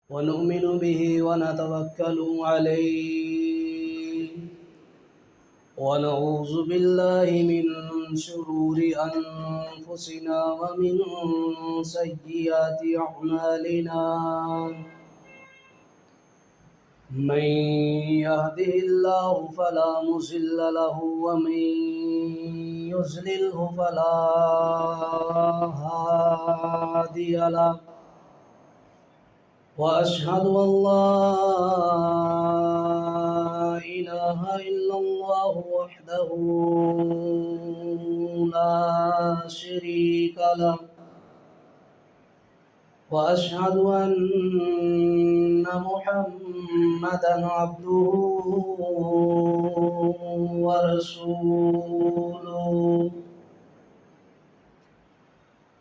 ونؤمن به ونتوكل عليه ونعوذ بالله من شرور أنفسنا ومن سيئات أعمالنا من يهده الله فلا مضل له ومن يضلله فلا هادي له وأشهد أن لا إله إلا الله وحده لا شريك له وأشهد أن محمدا عبده ورسوله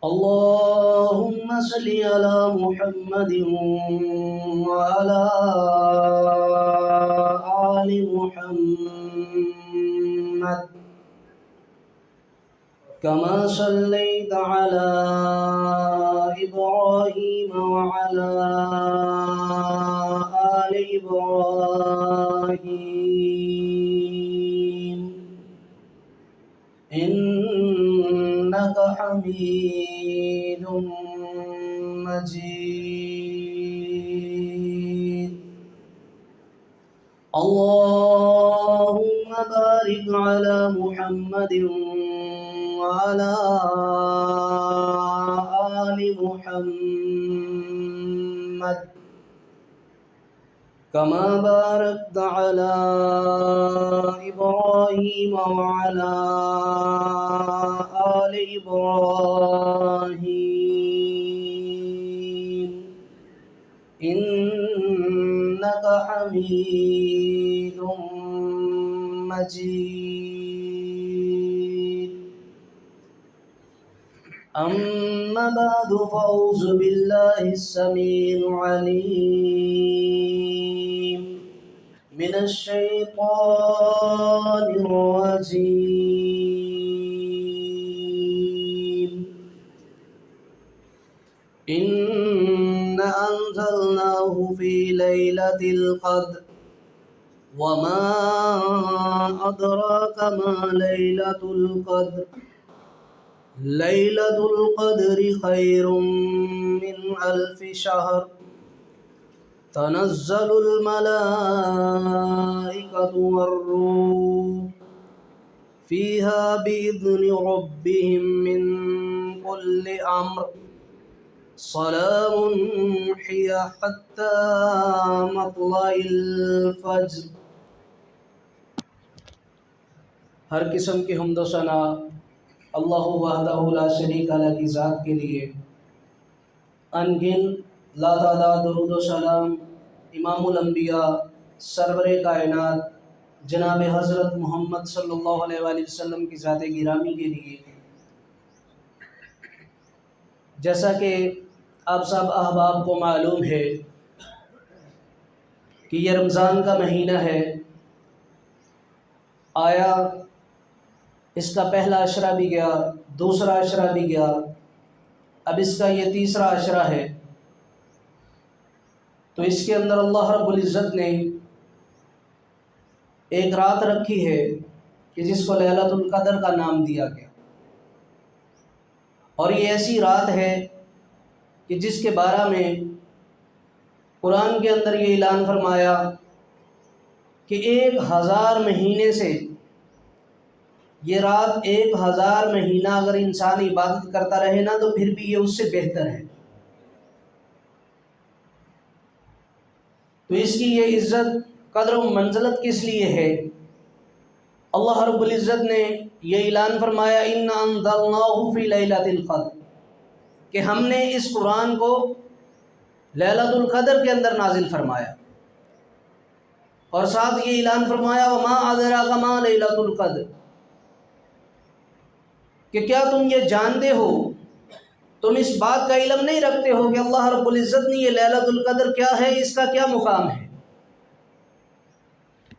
اللهم صل على محمد وعلى آل محمد كما صليت على إبراهيم وعلى آل إبراهيم إنك حميد مجيد اللهم بارك على محمد وعلى آل محمد كما باركت على إبراهيم وعلى آل إبراهيم إنك حميد مجيد أما بعد فأعوذ بالله السميع العليم من الشيطان الرجيم إنا أنزلناه في ليلة القدر وما أدراك ما ليلة القدر ليلة القدر خير من 1000 شهر تنزل الملائكة والروح فيها بإذن ربهم من كل أمر سلام هي حتى مطلع الفجر۔ ہر قسم کی حمد و ثنا اللہ وحدہ لا شریک له کی ذات کے لیے، ان گن لا تعداد درود و سلام امام الانبیاء سرور کائنات جناب حضرت محمد صلی اللہ علیہ وآلہ وسلم کی ذات گرامی کے لیے۔ جیسا کہ آپ سب احباب کو معلوم ہے کہ یہ رمضان کا مہینہ ہے، آیا اس کا پہلا عشرہ بھی گیا، دوسرا عشرہ بھی گیا، اب اس کا یہ تیسرا عشرہ ہے۔ تو اس کے اندر اللہ رب العزت نے ایک رات رکھی ہے کہ جس کو لیلۃ القدر کا نام دیا گیا، اور یہ ایسی رات ہے کہ جس کے بارے میں قرآن کے اندر یہ اعلان فرمایا کہ 1000 مہینے سے یہ رات 1000 مہینہ اگر انسان عبادت کرتا رہے نا تو پھر بھی یہ اس سے بہتر ہے۔ تو اس کی یہ عزت قدر و منزلت کس لیے ہے؟ اللہ رب العزت نے یہ اعلان فرمایا اِنَّا أَنزَلْنَاهُ فِي لَيْلَةِ الْقَدْرِ، کہ ہم نے اس قرآن کو لیلۃ القدر کے اندر نازل فرمایا، اور ساتھ یہ اعلان فرمایا وَمَا أَدْرَاكَ مَا لَيْلَةُ الْقَدْرِ، کہ کیا تم یہ جانتے ہو، تم اس بات کا علم نہیں رکھتے ہو کہ اللہ رب العزت نے یہ لیلۃ القدر کیا ہے، اس کا کیا مقام ہے؟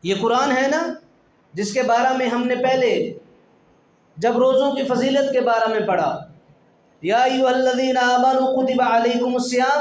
یہ قرآن ہے نا جس کے بارے میں ہم نے پہلے جب روزوں کی فضیلت کے بارے میں پڑھا، یا ایھا الذین آمنوا کتب علیکم الصیام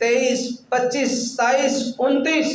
23, 25, 27, 29,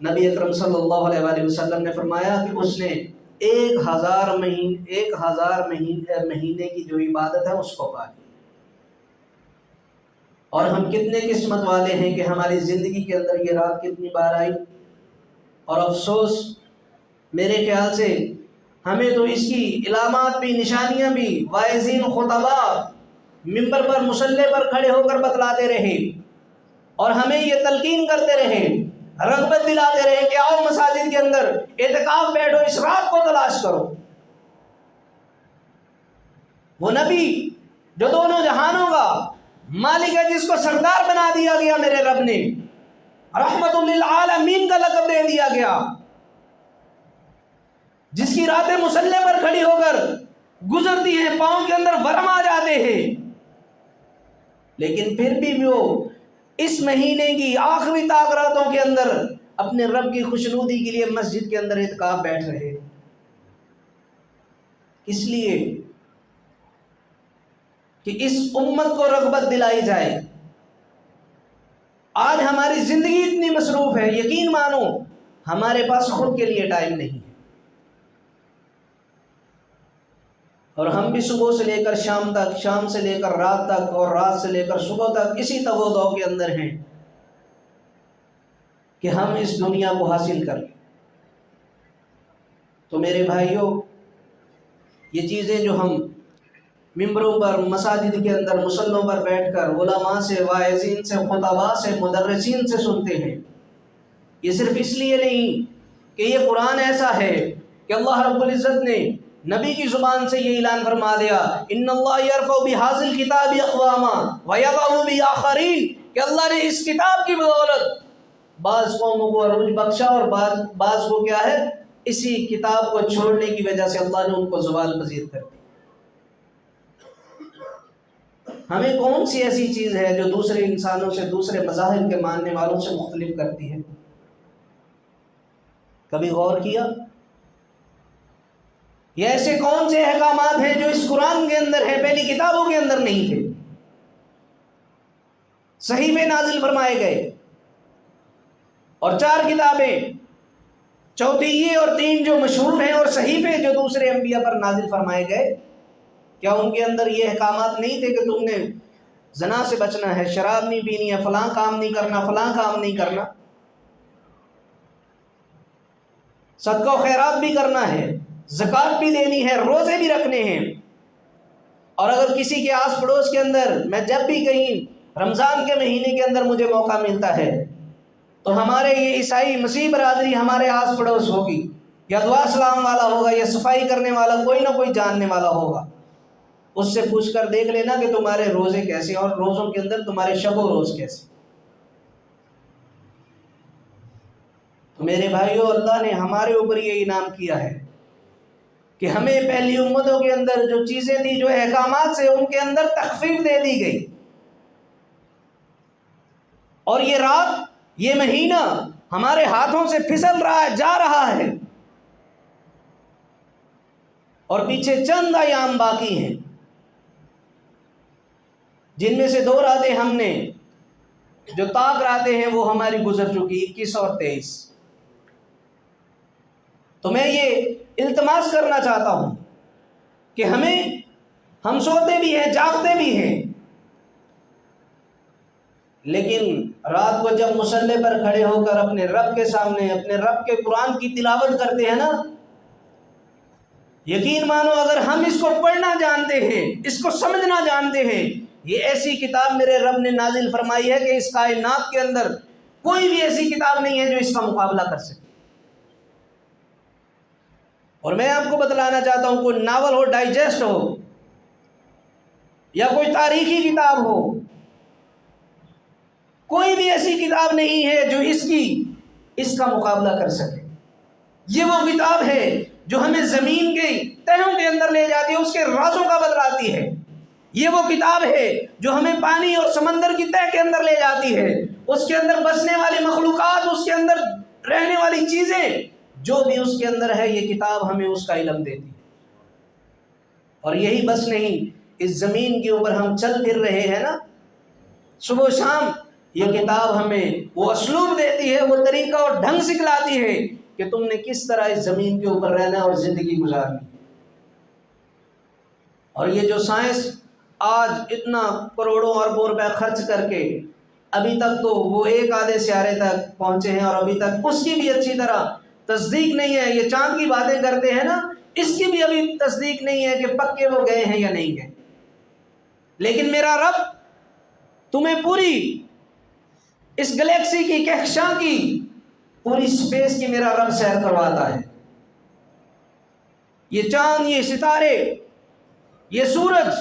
نبی اکرم صلی اللہ علیہ وآلہ وسلم نے فرمایا کہ اس نے 1000 مہینے کی جو عبادت ہے اس کو پا لی۔ اور ہم کتنے قسمت والے ہیں کہ ہماری زندگی کے اندر یہ رات کتنی بار آئی، اور افسوس میرے خیال سے ہمیں تو اس کی علامات بھی، نشانیاں بھی واعظین خطباء ممبر پر مصلی پر کھڑے ہو کر بتلاتے رہے، اور ہمیں یہ تلقین کرتے رہے، رغبت دلاتے رہے کہ آؤ مساجد کے اندر اعتکاف بیٹھو، اس رات کو تلاش کرو۔ وہ نبی جو دونوں جہانوں کا مالک ہے، جس کو سردار بنا دیا گیا میرے رب نے، رحمت للعالمین کا لقب دے دیا گیا، جس کی راتیں مصلی پر کھڑی ہو کر گزرتی ہیں، پاؤں کے اندر ورم آ جاتے ہیں، لیکن پھر بھی وہ اس مہینے کی آخری طاق راتوں کے اندر اپنے رب کی خوشنودی کے لیے مسجد کے اندر اعتکاف بیٹھ رہے۔ اس لیے کہ اس امت کو رغبت دلائی جائے۔ آج ہماری زندگی اتنی مصروف ہے، یقین مانو ہمارے پاس خود کے لیے ٹائم نہیں ہے، اور ہم بھی صبح سے لے کر شام تک، شام سے لے کر رات تک، اور رات سے لے کر صبح تک اسی تگ و دو کے اندر ہیں کہ ہم اس دنیا کو حاصل کر لیں۔ تو میرے بھائیوں، یہ چیزیں جو ہم ممبروں پر، مساجد کے اندر مصلوں پر بیٹھ کر علماء سے، واعظین سے، خطباء سے، مدرسین سے سنتے ہیں، یہ صرف اس لیے نہیں کہ یہ قرآن ایسا ہے کہ اللہ رب العزت نے نبی کی زبان سے یہ اعلان فرما دیا، ان اللہ یرفع بہذا الکتاب اقواما ویضع بآخرین، کہ اللہ نے اس کتاب کی بدولت بعض قوموں کو عروج بخشا، اور بعض کو کیا ہے، اسی کتاب کو چھوڑنے کی وجہ سے اللہ نے ان کو زوال پذیر کر دی۔ ہمیں کون سی ایسی چیز ہے جو دوسرے انسانوں سے، دوسرے مذاہب کے ماننے والوں سے مختلف کرتی ہے؟ کبھی غور کیا؟ یہ ایسے کون سے احکامات ہیں جو اس قرآن کے اندر ہیں، پہلی کتابوں کے اندر نہیں تھے؟ صحیفے نازل فرمائے گئے، اور 4 کتابیں، چوتھی یہ اور 3 جو مشہور ہیں، اور صحیفے جو دوسرے انبیاء پر نازل فرمائے گئے، کیا ان کے اندر یہ احکامات نہیں تھے کہ تم نے زنا سے بچنا ہے، شراب نہیں پینی ہے، فلاں کام نہیں کرنا، فلاں کام نہیں کرنا، صدقہ و خیرات بھی کرنا ہے، زکوٰۃ بھی دینی ہے، روزے بھی رکھنے ہیں؟ اور اگر کسی کے آس پڑوس کے اندر، میں جب بھی کہیں رمضان کے مہینے کے اندر مجھے موقع ملتا ہے تو ہمارے یہ عیسائی مسیح برادری ہمارے آس پڑوس ہوگی، یا دعا سلام والا ہوگا، یا صفائی کرنے والا کوئی نہ کوئی جاننے والا ہوگا، اس سے پوچھ کر دیکھ لینا کہ تمہارے روزے کیسے، اور روزوں کے اندر تمہارے شب و روز کیسے۔ تو میرے بھائیوں، اللہ نے ہمارے اوپر یہ انعام کیا ہے کہ ہمیں پہلی امتوں کے اندر جو چیزیں تھیں، جو احکامات سے، ان کے اندر تخفیف دے دی گئی، اور یہ رات، یہ مہینہ ہمارے ہاتھوں سے پھسل رہا ہے، جا رہا ہے، اور پیچھے چند ایام باقی ہیں، جن میں سے 2 راتیں ہم نے جو طاق راتیں ہیں وہ ہماری گزر چکی، 21 اور 23۔ تو میں یہ التماس کرنا چاہتا ہوں کہ ہم سوتے بھی ہیں، جاگتے بھی ہیں، لیکن رات کو جب مصلی پر کھڑے ہو کر اپنے رب کے سامنے، اپنے رب کے قرآن کی تلاوت کرتے ہیں نا، یقین مانو اگر ہم اس کو پڑھنا جانتے ہیں، اس کو سمجھنا جانتے ہیں، یہ ایسی کتاب میرے رب نے نازل فرمائی ہے کہ اس کائنات کے اندر کوئی بھی ایسی کتاب نہیں ہے جو اس کا مقابلہ کر سکے۔ اور میں آپ کو بتلانا چاہتا ہوں، کوئی ناول ہو، ڈائجسٹ ہو، یا کوئی تاریخی کتاب ہو، کوئی بھی ایسی کتاب نہیں ہے جو اس کا مقابلہ کر سکے۔ یہ وہ کتاب ہے جو ہمیں زمین کے تہوں کے اندر لے جاتی ہے، اس کے رازوں کا بتلاتی ہے۔ یہ وہ کتاب ہے جو ہمیں پانی اور سمندر کی تہ کے اندر لے جاتی ہے، اس کے اندر بسنے والی مخلوقات، اس کے اندر رہنے والی چیزیں، جو بھی اس کے اندر ہے، یہ کتاب ہمیں اس کا علم دیتی ہے۔ اور یہی بس نہیں، اس زمین کے اوپر ہم چل پھر رہے ہیں نا، صبح و شام یہ کتاب ہمیں وہ اسلوب دیتی ہے، وہ طریقہ اور ڈھنگ سکھلاتی ہے کہ تم نے کس طرح اس زمین کے اوپر رہنا اور زندگی گزارنی۔ اور یہ جو سائنس آج اتنا کروڑوں اربوں روپے خرچ کر کے ابھی تک تو وہ ایک آدھے سیارے تک پہنچے ہیں، اور ابھی تک اس کی بھی اچھی طرح تصدیق نہیں ہے۔ یہ چاند کی باتیں کرتے ہیں نا، اس کی بھی ابھی تصدیق نہیں ہے کہ پکے وہ گئے ہیں یا نہیں گئے۔ لیکن میرا رب تمہیں پوری اس گلیکسی کی کہکشاں کی، پوری سپیس کی میرا رب سیر کرواتا ہے۔ یہ چاند، یہ ستارے، یہ سورج،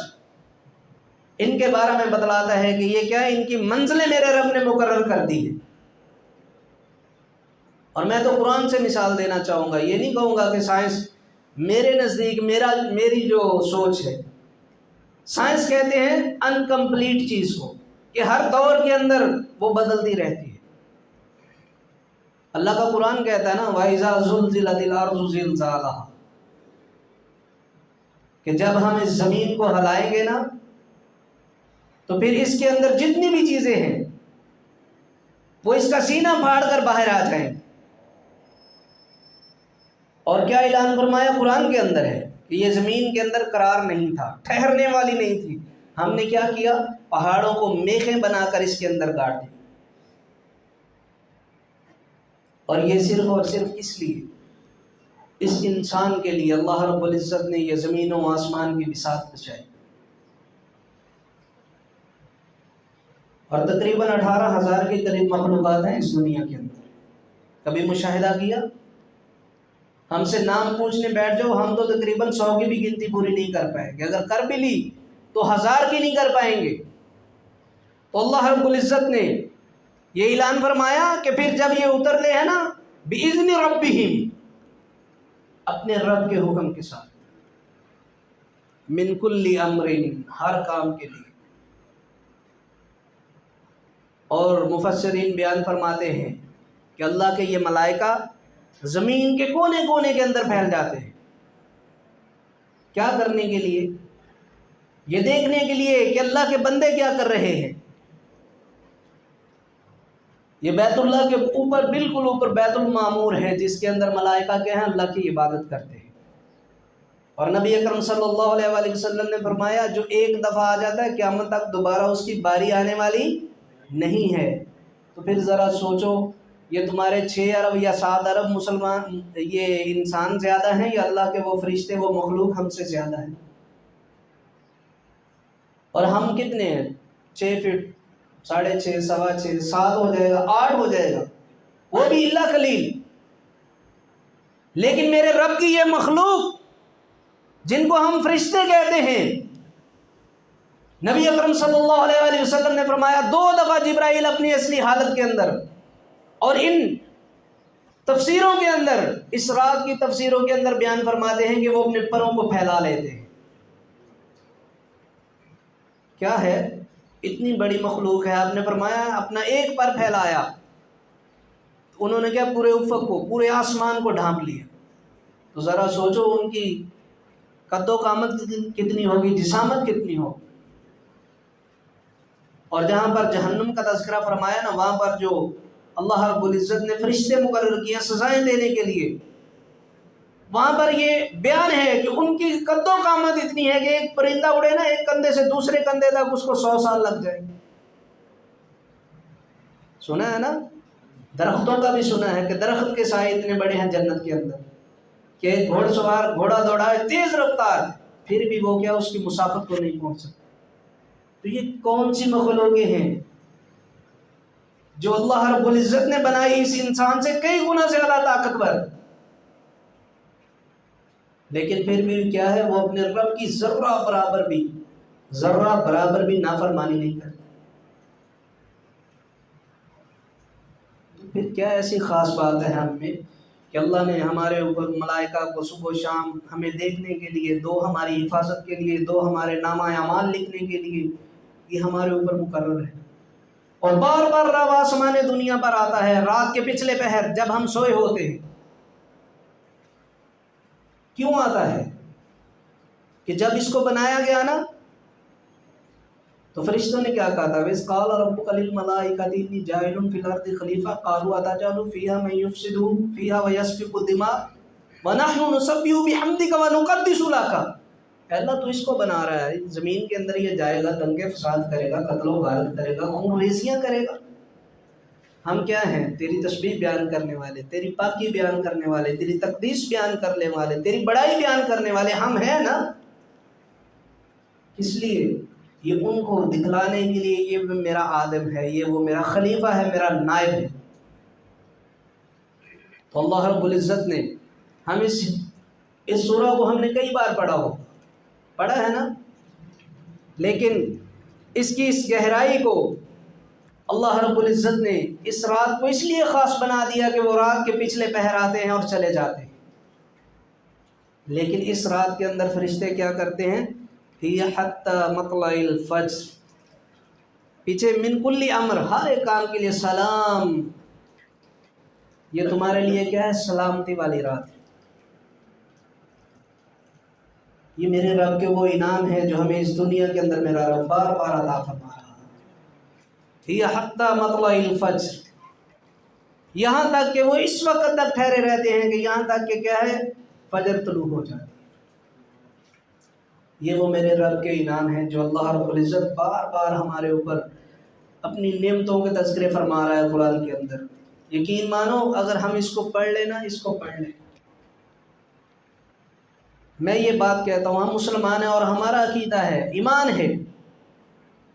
ان کے بارے میں بتلاتا ہے کہ یہ کیا ہے، ان کی منزلیں میرے رب نے مقرر کر دی ہیں۔ اور میں تو قرآن سے مثال دینا چاہوں گا، یہ نہیں کہوں گا کہ سائنس میرے نزدیک میری جو سوچ ہے۔ سائنس کہتے ہیں انکمپلیٹ چیز کو، کہ ہر دور کے اندر وہ بدلتی رہتی ہے۔ اللہ کا قرآن کہتا ہے نا وَإِذَا زُلْزِلَتِ الْأَرْضُ زِلْزَالَهَا، کہ جب ہم اس زمین کو ہلائیں گے نا تو پھر اس کے اندر جتنی بھی چیزیں ہیں وہ اس کا سینہ پھاڑ کر باہر آ جائیں۔ اور کیا اعلان فرمایا قرآن کے اندر ہے کہ یہ زمین کے اندر قرار نہیں تھا، ٹھہرنے والی نہیں تھی۔ ہم نے کیا کیا؟ پہاڑوں کو میخیں بنا کر اس کے اندر گاڑ دی۔ اور یہ صرف اور صرف اس لیے، اس انسان کے لیے اللہ رب العزت نے یہ زمین و آسمان کی بساط بچائی۔ اور تقریباً 18,000 کے قریب مخلوقات ہیں اس دنیا کے اندر۔ کبھی مشاہدہ کیا؟ ہم سے نام پوچھنے بیٹھ جاؤ، ہم تو تقریباً 100 کی بھی گنتی پوری نہیں کر پائیں گے، اگر کر بھی لی تو 1000 کی نہیں کر پائیں گے۔ تو اللہ رب العزت نے یہ اعلان فرمایا کہ پھر جب یہ اتر لے ہے نا بِإِذْنِ رَبِّهِمْ، اپنے رب کے حکم کے ساتھ، مِنْ كُلِّ أَمْرٍ، ہر کام کے لیے۔ اور مفسرین بیان فرماتے ہیں کہ اللہ کے یہ ملائکہ زمین کے کونے کونے کے اندر پھیل جاتے ہیں۔ کیا کرنے کے لیے؟ یہ دیکھنے کے لیے کہ اللہ کے بندے کیا کر رہے ہیں۔ یہ بیت اللہ کے اوپر، بالکل اوپر بیت المعمور ہے، جس کے اندر ملائکہ کے ہیں اللہ کی عبادت کرتے ہیں۔ اور نبی اکرم صلی اللہ علیہ وآلہ وسلم نے فرمایا جو ایک دفعہ آ جاتا ہے قیامت تک دوبارہ اس کی باری آنے والی نہیں ہے۔ تو پھر ذرا سوچو، یہ تمہارے 6 ارب یا 7 ارب مسلمان، یہ انسان زیادہ ہیں یا اللہ کے وہ فرشتے، وہ مخلوق ہم سے زیادہ ہیں؟ اور ہم کتنے ہیں؟ 6 فٹ، 6.5، 6.25، 7 ہو جائے گا، 8 ہو جائے گا، وہ بھی اللہ قلیل۔ لیکن میرے رب کی یہ مخلوق جن کو ہم فرشتے کہتے ہیں، نبی اکرم صلی اللہ علیہ وآلہ وسلم نے فرمایا 2 دفعہ جبرائیل اپنی اصلی حالت کے اندر، اور ان تفسیروں کے اندر، اس رات کی تفسیروں کے اندر بیان فرماتے ہیں کہ وہ اپنے پروں کو پھیلا لیتے ہیں۔ کیا ہے؟ اتنی بڑی مخلوق ہے، آپ نے فرمایا اپنا ایک پر پھیلایا، انہوں نے کیا پورے افق کو، پورے آسمان کو ڈھانپ لیا۔ تو ذرا سوچو ان کی قد و قامت کتنی ہوگی، جسامت کتنی ہوگی۔ اور جہاں پر جہنم کا تذکرہ فرمایا نا، وہاں پر جو اللہ رب العزت نے فرشتے مقرر کیے سزائیں دینے کے لیے، وہاں پر یہ بیان ہے کہ ان کی قد و قامت اتنی ہے کہ ایک پرندہ اڑے نا ایک کندھے سے دوسرے کندھے تک، اس کو 100 سال لگ جائیں گے۔ سنا ہے نا؟ درختوں کا بھی سنا ہے کہ درخت کے سائے اتنے بڑے ہیں جنت کے اندر کہ ایک گھوڑ سوار گھوڑا دوڑائے تیز رفتار، پھر بھی وہ کیا اس کی مسافت کو نہیں پہنچ سکتا۔ تو یہ کون سی مخلوقیں ہیں جو اللہ رب العزت نے بنائی اس انسان سے کئی گنا زیادہ طاقتور، لیکن پھر بھی کیا ہے، وہ اپنے رب کی ذرہ برابر بھی نافرمانی نہیں کرتے۔ تو پھر کیا ایسی خاص بات ہے ہم میں کہ اللہ نے ہمارے اوپر ملائکہ کو صبح و شام ہمیں دیکھنے کے لیے، 2 ہماری حفاظت کے لیے، 2 ہمارے نامہ اعمال لکھنے کے لیے، یہ ہمارے اوپر مقرر ہے۔ اور بار بار رب آسمان دنیا پر آتا ہے رات کے پچھلے پہر جب ہم سوئے ہوتے ہیں۔ کیوں آتا ہے؟ کہ جب اس کو بنایا گیا نا تو فرشتوں نے کیا کہا تھا؟ وَإِذْ قَالَ رَبُّكَ لِلْمَلَائِكَةِ إِنِّي جَاعِلٌ فِي الْأَرْضِ خَلِيفَةً قَالُوا أَتَجْعَلُ فِيهَا مَن يُفْسِدُ فِيهَا وَيَسْفِكُ الدِّمَاءَ وَنَحْنُ نُسَبِّحُ بِحَمْدِكَ وَنُقَدِّسُ لَكَ۔ اے اللہ تو اس کو بنا رہا ہے، زمین کے اندر یہ جائے گا، دنگے فساد کرے گا، قتل و غارت کرے گا، خون ریزیاں کرے گا۔ ہم کیا ہیں؟ تیری تسبیح بیان کرنے والے، تیری پاکی بیان کرنے والے، تیری تقدیس بیان کرنے والے، تیری بڑائی بیان کرنے والے ہم ہیں نا۔ اس لیے یہ ان کو دکھلانے کے لیے یہ میرا آدم ہے، یہ وہ میرا خلیفہ ہے، میرا نائب ہے۔ تو اللہ رب العزت نے ہم اس سورہ کو ہم نے کئی بار پڑھا ہے نا، لیکن اس کی اس گہرائی کو اللہ رب العزت نے اس رات کو اس لیے خاص بنا دیا کہ وہ رات کے پچھلے پہر آتے ہیں اور چلے جاتے ہیں، لیکن اس رات کے اندر فرشتے کیا کرتے ہیں؟ فی حتی مطلع الفجر، پیچھے من کل امر، ہر ایک کام کے لیے سلام، یہ تمہارے لیے کیا ہے؟ سلامتی والی رات ہے۔ یہ میرے رب کے وہ انعام ہے جو ہمیں اس دنیا کے اندر میرا رب بار بار عطا فرما رہا ہے۔ فی حتی مطلع الفجر، یہاں تک کہ وہ اس وقت تک ٹھہرے رہتے ہیں کہ یہاں تک کہ کیا ہے؟ فجر طلوع ہو جاتی ہے۔ یہ وہ میرے رب کے انعام ہے جو اللہ رب العزت بار بار ہمارے اوپر اپنی نعمتوں کے تذکرے فرما رہا ہے قرآن کے اندر۔ یقین مانو اگر ہم اس کو پڑھ لینا، اس کو پڑھ لیں، میں یہ بات کہتا ہوں، ہم مسلمان ہیں اور ہمارا عقیدہ ہے، ایمان ہے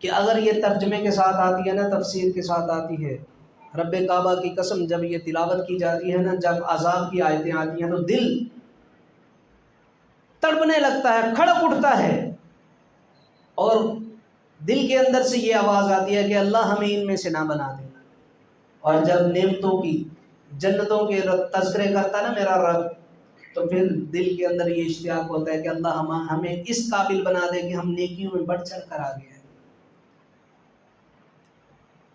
کہ اگر یہ ترجمے کے ساتھ آتی ہے نا، تفسیر کے ساتھ آتی ہے، رب کعبہ کی قسم جب یہ تلاوت کی جاتی ہے نا، جب عذاب کی آیتیں آتی ہیں تو دل تڑپنے لگتا ہے، کھڑک اٹھتا ہے، اور دل کے اندر سے یہ آواز آتی ہے کہ اللہ ہمیں ان میں سے نہ بنا دے۔ اور جب نعمتوں کی، جنتوں کے تذکرے کرتا نا میرا رب، تو پھر دل کے اندر یہ اشتیاق ہوتا ہے کہ اللہ ہمیں اس قابل بنا دے کہ ہم نیکیوں میں بڑھ چڑھ کر آگے ہیں۔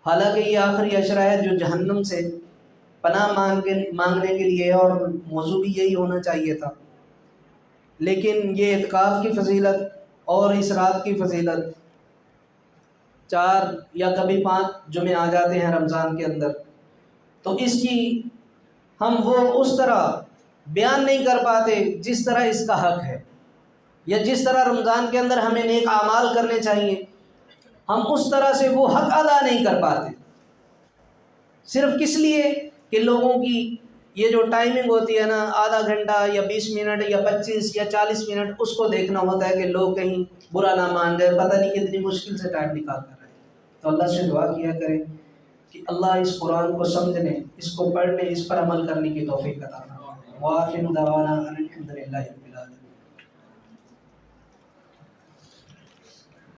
حالانکہ یہ آخری عشرہ ہے جو جہنم سے پناہ مانگنے کے لیے ہے، اور موضوع بھی یہی ہونا چاہیے تھا، لیکن یہ اعتکاف کی فضیلت اور اس رات کی فضیلت 4 یا کبھی 5 جمعے آ جاتے ہیں رمضان کے اندر، تو اس کی ہم وہ اس طرح بیان نہیں کر پاتے جس طرح اس کا حق ہے، یا جس طرح رمضان کے اندر ہمیں نیک اعمال کرنے چاہیے، ہم اس طرح سے وہ حق ادا نہیں کر پاتے، صرف کس لیے کہ لوگوں کی یہ جو ٹائمنگ ہوتی ہے نا، آدھا گھنٹہ یا 20 منٹ یا 25 یا 40 منٹ، اس کو دیکھنا ہوتا ہے کہ لوگ کہیں برا نہ مان جائے، پتہ نہیں کتنی مشکل سے ٹائم نکال کر رہے ہیں۔ تو اللہ سے دعا کیا کریں کہ اللہ اس قرآن کو سمجھنے، اس کو پڑھنے، اس پر عمل کرنے کی توفیق عطا فرمائے۔ وآخر دعوانا ان الحمد للہ رب العالمین۔